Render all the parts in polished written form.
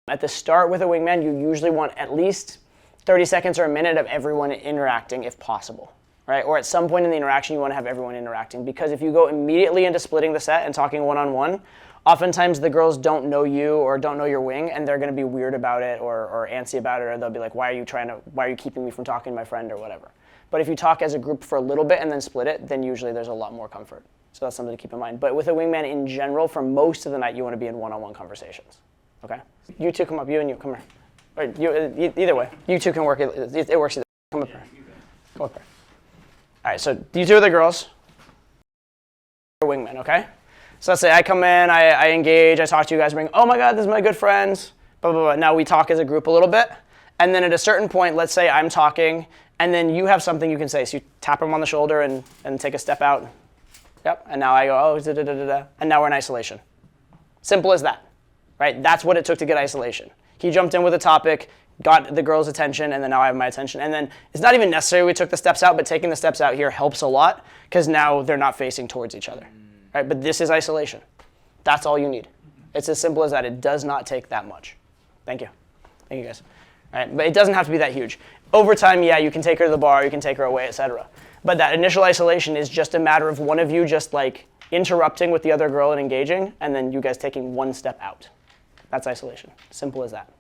At the start with a wingman, you usually want at least 30 seconds or a minute of everyone interacting if possible, right? Or at some point in the interaction, you want to have everyone interacting, because if you go immediately into splitting the set and talking one-on-one, oftentimes the girls don't know you or don't know your wing, and they're going to be weird about it or antsy about it, or they'll be like, why are you keeping me from talking to my friend or whatever. But if you talk as a group for a little bit and then split it, then usually there's a lot more comfort. So that's something to keep in mind. But with a wingman in general, for most of the night, you want to be in one-on-one conversations. Okay? You two come up, you and you, come here. Or you, either way, you two can work, it works either way. Come up here. Come up here. All right, so you two are the girls. Wingman, okay? So let's say I come in, I engage, I talk to you guys, bring, oh my God, this is my good friends, blah, blah, blah. Now we talk as a group a little bit. And then at a certain point, let's say I'm talking, and then you have something you can say. So you tap them on the shoulder and take a step out. Yep, and now I go, oh, da-da-da-da-da. And now we're in isolation. Simple as that, right? That's what it took to get isolation. He jumped in with a topic, got the girl's attention, and then now I have my attention. And then it's not even necessary we took the steps out, but taking the steps out here helps a lot, because now they're not facing towards each other, right? But this is isolation. That's all you need. It's as simple as that. It does not take that much. Thank you. Thank you, guys. All right, but it doesn't have to be that huge. Over time, yeah, you can take her to the bar, you can take her away, etc. But that initial isolation is just a matter of one of you just like interrupting with the other girl and engaging, and then you guys taking one step out. That's isolation. Simple as that.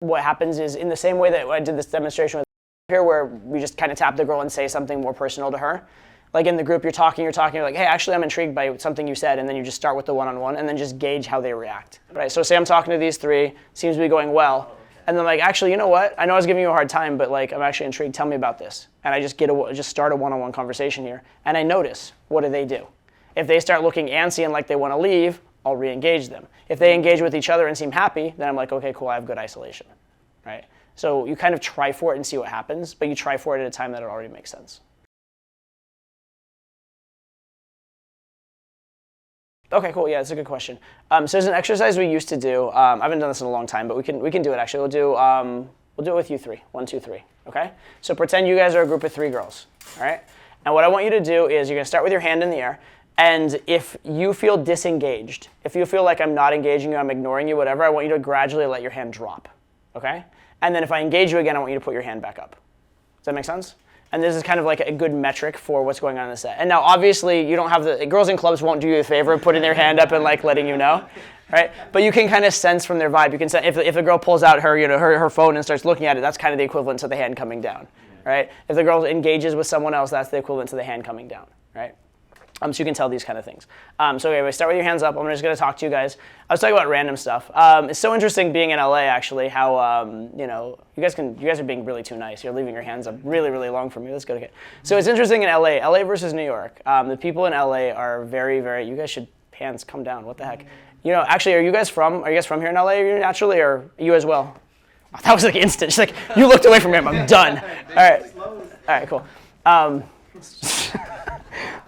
What happens is, in the same way that I did this demonstration with here, where we just kind of tap the girl and say something more personal to her. Like in the group, you're talking, you're like, hey, actually I'm intrigued by something you said, and then you just start with the one-on-one, and then just gauge how they react, right? So say I'm talking to these three, seems to be going well, and then like, actually, you know what? I know I was giving you a hard time, but like, I'm actually intrigued, tell me about this. And I just just start a one-on-one conversation here, and I notice, what do they do? If they start looking antsy and like they want to leave, I'll re-engage them. If they engage with each other and seem happy, then I'm like, okay, cool, I have good isolation, right? So you kind of try for it and see what happens, but you try for it at a time that it already makes sense. Okay, cool. Yeah, that's a good question. So there's an exercise we used to do. I haven't done this in a long time, but we can do it actually. We'll do it with you three. 1, 2, 3. Okay. So pretend you guys are a group of 3 girls. All right. And what I want you to do is you're gonna start with your hand in the air, and if you feel disengaged, if you feel like I'm not engaging you, I'm ignoring you, whatever, I want you to gradually let your hand drop. Okay. And then if I engage you again, I want you to put your hand back up. Does that make sense? And this is kind of like a good metric for what's going on in the set. And now, obviously, you don't have the girls in clubs won't do you the favor of putting their hand up and like letting you know, right? But you can kind of sense from their vibe. You can sense if a girl pulls out her her phone and starts looking at it, that's kind of the equivalent to the hand coming down, right? If the girl engages with someone else, that's the equivalent to the hand coming down, right? So you can tell these kind of things. So anyway, start with your hands up. I'm just going to talk to you guys. I was talking about random stuff. It's so interesting being in LA, actually, how you guys are being really too nice. You're leaving your hands up really, really long for me. Let's go. Okay. So it's interesting in LA versus New York. The people in LA are very, very. You guys should hands come down. What the heck? You know, actually, are you guys from here in LA? Are you naturally, or you as well? Oh, that was like instant. She's like, you looked away from him. I'm done. All right, cool.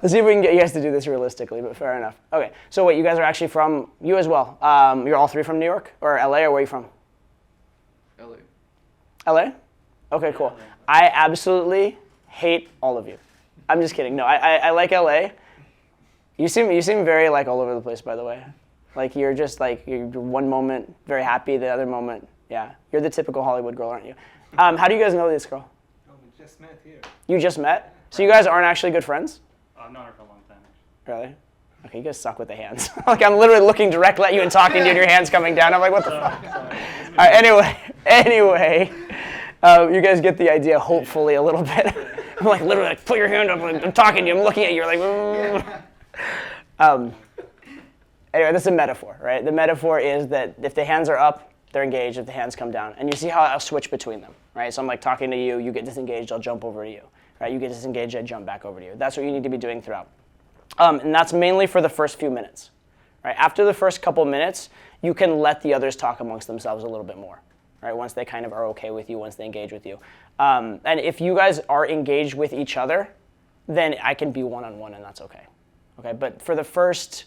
Let's see if we can get you guys to do this realistically, but fair enough. Okay, so wait, you guys are actually from, you as well. You're all 3 from New York, or LA, or where are you from? LA. LA? Okay, cool. I absolutely hate all of you. I'm just kidding. No, I like LA. You seem very like all over the place, by the way. Like you're just like, you're one moment very happy, the other moment, yeah. You're the typical Hollywood girl, aren't you? How do you guys know this girl? Oh, we just met here. You just met? So you guys aren't actually good friends? I've known her for a long time, actually. Really? Okay, you guys suck with the hands. Like I'm literally looking directly at you and talking to you and your hands coming down. I'm like, what the fuck? All right, anyway, you guys get the idea, hopefully, a little bit. I'm like, literally, like, put your hand up. I'm talking to you. I'm looking at you. You're like, anyway, this is a metaphor, right? The metaphor is that if the hands are up, they're engaged. If the hands come down. And you see how I'll switch between them, right? So I'm like talking to you. You get disengaged. I'll jump over to you. Right? You get disengaged. I jump back over to you. That's what you need to be doing throughout. And that's mainly for the first few minutes. Right? After the first couple minutes, you can let the others talk amongst themselves a little bit more. Right? Once they kind of are okay with you, once they engage with you. And if you guys are engaged with each other, then I can be one-on-one, and that's okay. Okay? But for the first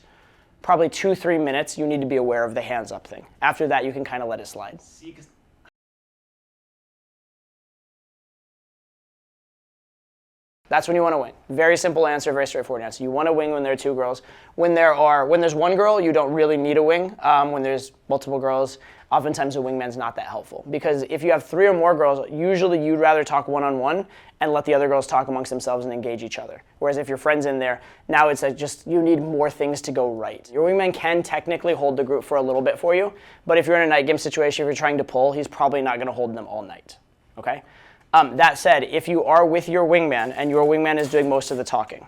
probably 2-3 minutes, you need to be aware of the hands up thing. After that, you can kind of let it slide. That's when you want to wing. Very simple answer, very straightforward answer. You want to wing when there are 2 girls. When there's 1 girl, you don't really need a wing. When there's multiple girls, oftentimes a wingman's not that helpful. Because if you have 3 or more girls, usually you'd rather talk one-on-one and let the other girls talk amongst themselves and engage each other. Whereas if your friend's in there, now it's like just you need more things to go right. Your wingman can technically hold the group for a little bit for you, but if you're in a night game situation, if you're trying to pull, he's probably not going to hold them all night. Okay? That said, if you are with your wingman and your wingman is doing most of the talking,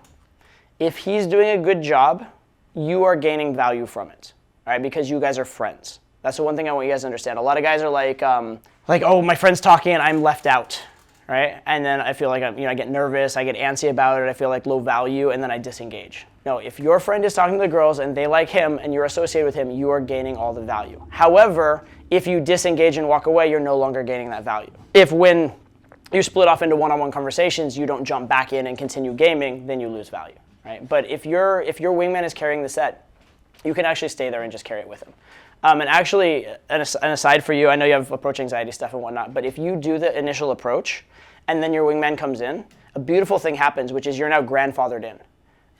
if he's doing a good job, you are gaining value from it, all right? Because you guys are friends. That's the one thing I want you guys to understand. A lot of guys are like, oh, my friend's talking and I'm left out, right? And then I feel like I get nervous, I get antsy about it, I feel like low value, and then I disengage. No, if your friend is talking to the girls and they like him and you're associated with him, you are gaining all the value. However, if you disengage and walk away, you're no longer gaining that value. If when you split off into one-on-one conversations, you don't jump back in and continue gaming, then you lose value, right? But if your wingman is carrying the set, you can actually stay there and just carry it with him. And actually, an aside for you, I know you have approach anxiety stuff and whatnot, but if you do the initial approach and then your wingman comes in, a beautiful thing happens, which is you're now grandfathered in,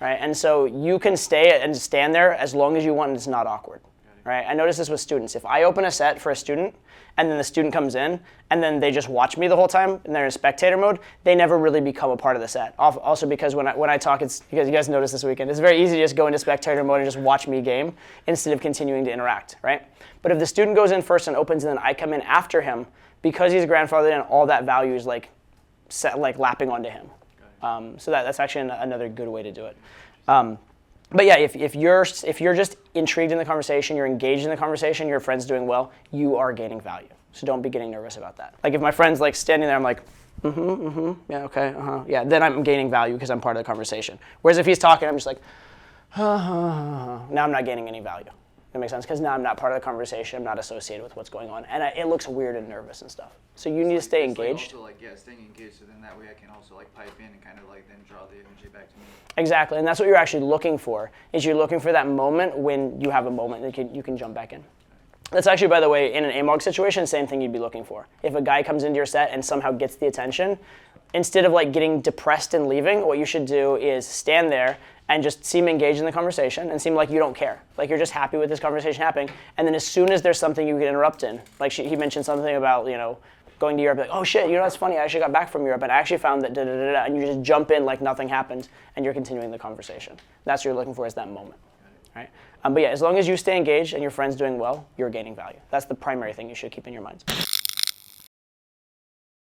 right? And so you can stay and stand there as long as you want and it's not awkward, right? I notice this with students. If I open a set for a student and then the student comes in and then they just watch me the whole time and they're in spectator mode, they never really become a part of the set. Also because when I talk, it's because you guys noticed this weekend, it's very easy to just go into spectator mode and just watch me game instead of continuing to interact, right? But if the student goes in first and opens and then I come in after him, because he's grandfathered in, all that value is like lapping onto him. So that's actually another good way to do it. But yeah, if you're just intrigued in the conversation, you're engaged in the conversation, your friend's doing well, you are gaining value. So don't be getting nervous about that. Like if my friend's like standing there, I'm like, yeah, okay, yeah, then I'm gaining value because I'm part of the conversation. Whereas if he's talking, I'm just like, now I'm not gaining any value. That makes sense? Because now I'm not part of the conversation, I'm not associated with what's going on, and it looks weird and nervous and stuff. So you need to stay engaged. Also staying engaged, so then that way I can also pipe in and kind of then draw the energy back to me. Exactly, and that's what you're actually looking for, is you're looking for that moment when you have a moment that you can jump back in. That's actually, by the way, in an AMOG situation, same thing you'd be looking for. If a guy comes into your set and somehow gets the attention, instead of getting depressed and leaving, what you should do is stand there and just seem engaged in the conversation and seem like you don't care. Like you're just happy with this conversation happening. And then as soon as there's something you can interrupt in, like he mentioned something about, going to Europe, like, oh shit, that's funny, I actually got back from Europe and I actually found that da-da-da-da, and you just jump in like nothing happened and you're continuing the conversation. That's what you're looking for, is that moment, right? But yeah, as long as you stay engaged and your friend's doing well, you're gaining value. That's the primary thing you should keep in your minds.